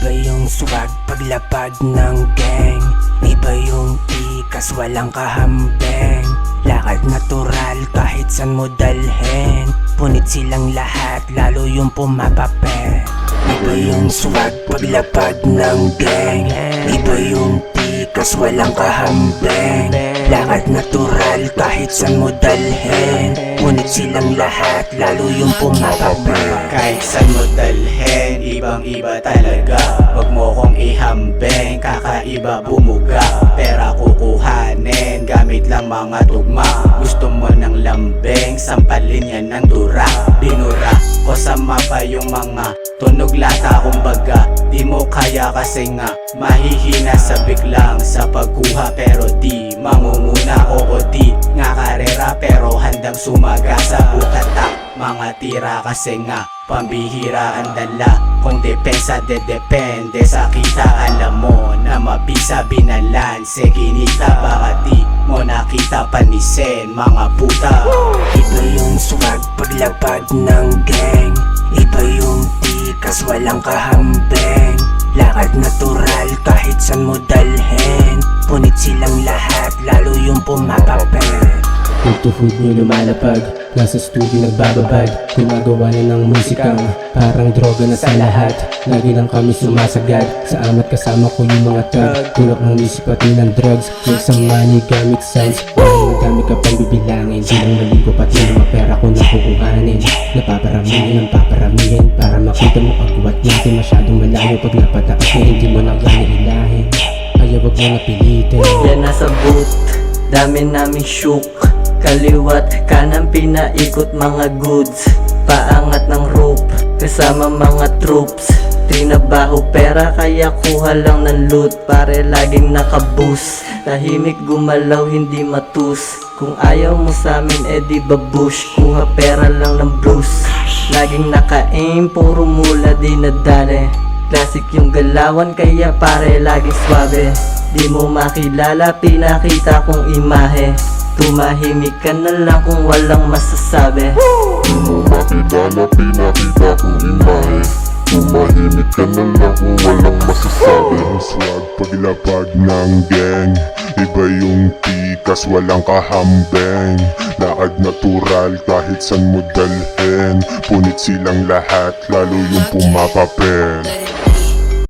Iba yung swag paglapag ng gang, iba yung tikas walang kahambeng. Lakad natural kahit san mo dalhin, punit silang lahat lalo yung pumapapel. Iba yung swag paglapag ng gang, iba yung tikas walang kahambeng. Lakad natural kahit san mo dalhin, punit silang lahat lalo yung pumapapel. Kahit saan mo dalhin, ibang iba talaga. Wag mo kong ihambeng, kakaiba bumuga. Pera kukuhanin, gamit lang mga tugma. Gusto mo ng lambeng, sampalin yan ng dura. Binura ko sa mapa yung mga tunog lata. Kumbaga, di mo kaya kasi nga mahihina sa biglang sa pagkuha. Pero di mangunguna, oo di nga karera, pero handang sumaga sa bukata. Mga tira kasi nga pambihira ang dala. Kung depensa depende sa kita. Alam mo na mabisa binalanse kinita. Baka di mo nakita panisen mga puta. Iba yung swag paglapag ng gang, iba yung tikas walang kahambeng. Lakad natural kahit san mo dalhin, punit silang lahat lalo yung pumapapel. Hood to hood nyo lumalapag, nasa studio nagbababad, gumagawa na ng musikang parang droga na sa lahat. Lagi lang kami sumasagad, sa amat kasama ko yung mga tag. Tulak ng isip pati ng drugs, make some money gamit sense. Dahil madami ka pang bibilangin, di lang maligo pati mga pera ko na kukuhanin. Napaparamihin ang paparamihin, para makita mo pagkuwat natin. Masyadong malayo pag napataas na hindi mo na gana ilahin. Kaya wag mo napilitin. Yan nasa booth, dami naming shook. Kaliwat, kanan pinaikot mga goods. Paangat ng rope, kasama mga troops. Trinabaho pera kaya kuha lang ng loot. Pare laging nakaboost, tahimik gumalaw hindi matus. Kung ayaw mo sa amin edi babush, kuha pera lang ng blues. Laging naka-aim, puro mula di nadali. Classic yung galawan kaya pare laging swabe. Di mo makilala pinakita kong imahe. Tumahimik ka na lang kung walang masasabi. Di mo makilala, pinakita kong imahe. Tumahimik ka na lang kung walang masasabi. Ang swag paglapag ng gang, iba yung tikas walang kahambeng. Lakad natural kahit san mo dalhin, punit silang lahat lalo yung pumapapel.